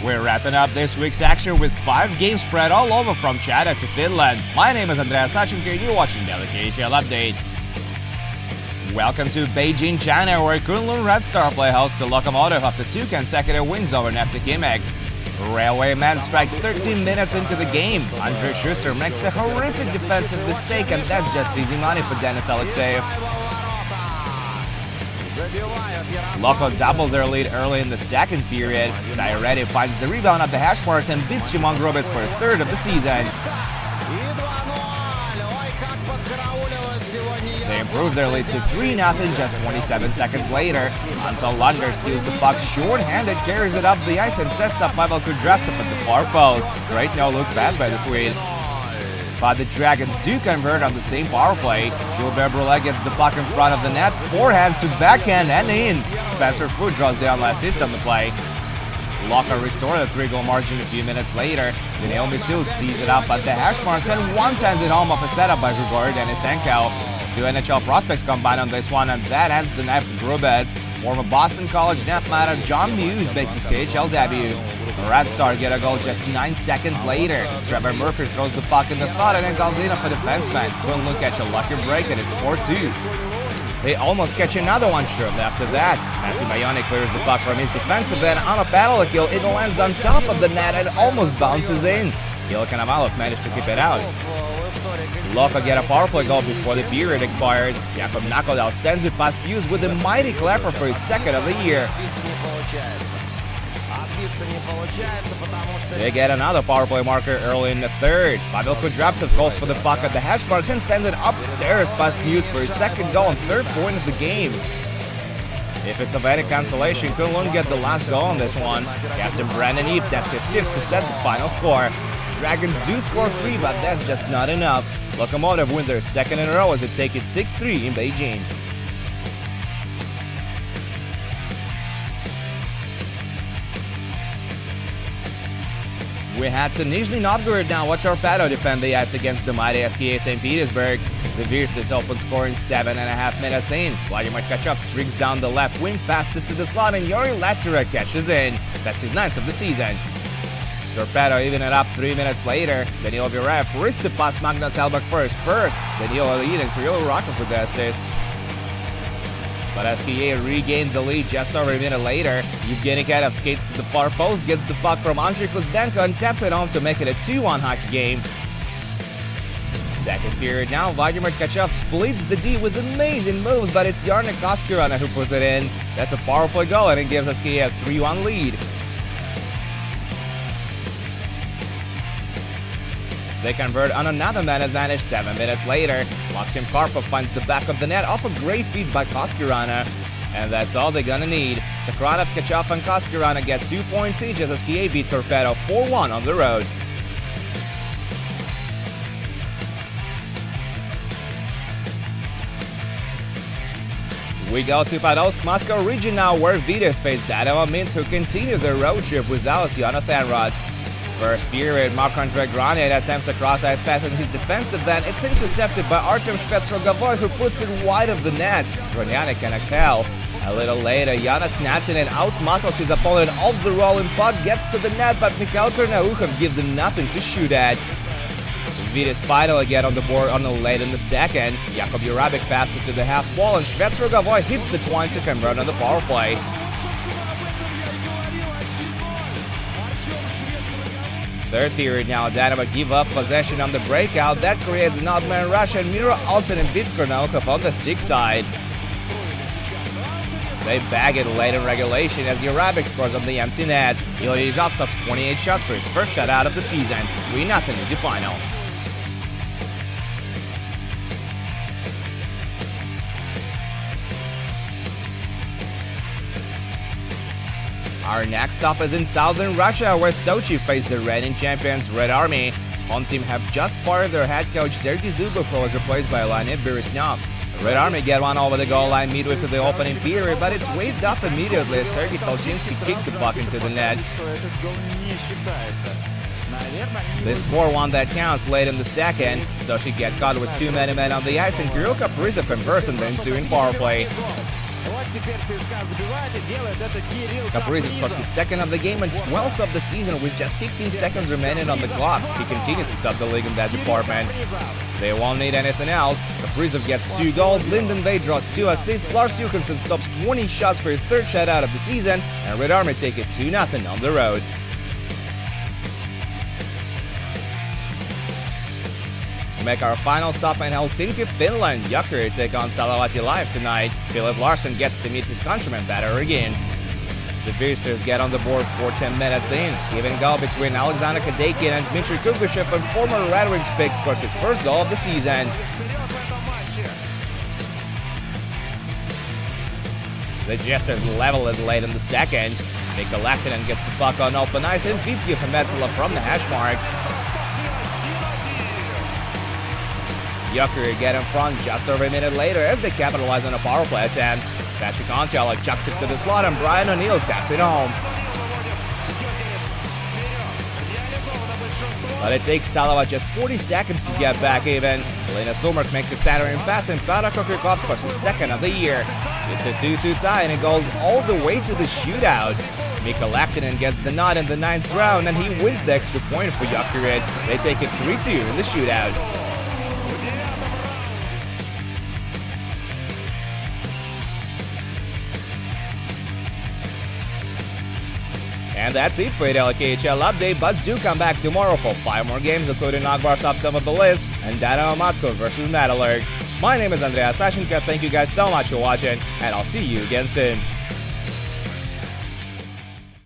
We're wrapping up this week's action with 5 games spread all over from China to Finland. My name is Andreas Sachenko and you're watching the KHL Update. Welcome to Beijing, China, where Kunlun Red Star play host to Lokomotiv after 2 consecutive wins over Neftekhimik. Railwaymen strike 13 minutes into the game. Andrei Schuster makes a horrific defensive mistake, and that's just easy money for Denis Alexeyev. Loko doubled their lead early in the second period. Diareti finds the rebound at the hash marks and beats Shimon Grubitz for his 3rd of the season. They improved their lead to 3-0 just 27 seconds later. Until Lunder steals the puck short-handed, carries it up the ice and sets up Pavel Kudryavtsev at the far post. Great no-look pass by the Swede. But the Dragons do convert on the same power play. Gilbert Brulé gets the puck in front of the net, forehand to backhand and in. Spencer Foote draws the only assist on the play. Loko restored a 3-goal margin a few minutes later. Daniil Misil tees it up at the hash marks and one-times it home off a setup by Grigory Denisenko. 2 NHL prospects combine on this one, and that ends the night for Grubitz. Former Boston College netminder John Muse makes his KHL debut. The Red Star get a goal just 9 seconds later. Trevor Murphy throws the puck in the slot and it goes in off a defenseman. Kunlun catch a lucky break and it's 4-2. They almost catch another one shortly after that. Matthew Mayoni clears the puck from his defensive end on a penalty kill. It lands on top of the net and almost bounces in. Ilya Konovalov managed to keep it out. Loko get a power play goal before the period expires. Jakub Nakodal sends it past Hughes with a mighty clapper for his 2nd of the year. They get another power play marker early in the 3rd. Pavel Kudryavtsev calls for the puck at the hash marks and sends it upstairs past Hughes for his 2nd goal and 3rd point of the game. If it's of any consolation, Kunlun get the last goal on this one. Captain Brandon Eep, that's his 5th to set the final score. Dragons do score 3, but that's just not enough. Lokomotiv win their 2nd in a row as they take it 6-3 in Beijing. We head to Nizhny Novgorod now, where Torpedo defend the ice against the mighty SKA St. Petersburg. The Virstas open scoring 7.5 minutes in. Vladimir Tkachov streaks down the left wing, passes it to the slot, and Yuri Latera catches in. That's his 9th of the season. Torpedo even it up 3 minutes later. Daniil Viraev wrists it past Magnus Hellberg for his 1st. Daniil lead and Kirill Rocker for the assist. But SKA regained the lead just over a minute later. Evgeny Kadov skates to the far post, gets the puck from Andrei Kuzmenko and taps it home to make it a 2-1 hockey game. 2nd period now, Vladimir Tkachov splits the D with amazing moves, but it's Jarnik Koskirana who puts it in. That's a power play goal and it gives SKA a 3-1 lead. They convert on another man advantage 7 minutes later. Maxim Karpov finds the back of the net off a great feed by Koskirana. And that's all they're gonna need. Takranov, Tkachov, and Koskirana get 2 points each as SKA beat Torpedo 4-1 on the road. We go to Podolsk, Moscow region now, where Vitas face Dynamo Minsk, who continue their road trip with Dallas Jonathan Rod. First period, Marc-Andre Granier attempts a cross-ice pass in his defensive end. It's intercepted by Artem Shvetsrogovoy, who puts it wide of the net. Granier can exhale. A little later, Jonas Natinen outmuscles his opponent off the rolling puck, gets to the net, but Mikhail Kernaukhov gives him nothing to shoot at. Vitas finally get on the board on the late in the 2nd. Jakub Jurabek passes to the half wall, and Shvetsrogovoy hits the twine to convert on the power play. 3rd period now, Dynamo give up possession on the breakout. That creates an odd man rush, and Miro Altonen beats Kernaukhov on the stick side. They bag it late in regulation as Jurabek scores on the empty net. Ilya Yezhov stops 28 shots for his 1st shutout of the season. 3-0 in the final. Our next stop is in southern Russia, where Sochi face the reigning champions Red Army. Home team have just fired their head coach Sergei Zubov, who was replaced by Leonid Beresnyov. Red Army get one over the goal line midway through the opening period, but it's waved up immediately as Sergei Tolchinsky kicked the puck into the net. They score one that counts late in the 2nd. Sochi get caught with too many men on the ice, and Kirill Kaprizov converts in the ensuing power play. Kaprizov scores his second of the game and 12th of the season with just 15 seconds remaining on the clock. He continues to top the league in that department. They won't need anything else. Kaprizov gets 2 goals, Lyndon Bay draws 2 assists, Lars Johansson stops 20 shots for his 3rd shutout of the season, and Red Army take it 2-0 on the road. We make our final stop in Helsinki, Finland. Jokeri take on Salawati live tonight. Philip Larsson gets to meet his countrymen better again. The visitors get on the board for 10 minutes in. Even goal between Alexander Kadekin and Dmitry Kugushev, and former Red Wings pick scores his 1st goal of the season. The Jesters level it late in the second. Mikko Lahtinen gets the puck on open ice and beats Juha Metsälä from the hash marks. Jokeri get in front just over a minute later as they capitalize on a power play attempt. Patrick Ontiala chucks it to the slot and Brian O'Neill taps it home. But it takes Salava just 40 seconds to get back even. Elena Sumark makes a centering pass and Pyotr Kokrikov scores his 2nd of the year. It's a 2-2 tie and it goes all the way to the shootout. Mikko Lahtinen gets the nod in the 9th round and he wins the extra point for Jokeri. They take it 3-2 in the shootout. And that's it for the KHL update, but do come back tomorrow for 5 more games, including Akbar's up top of the list and Dynamo Moscow versus Metalurg. My name is Andreas Sashenka, thank you guys so much for watching, and I'll see you again soon.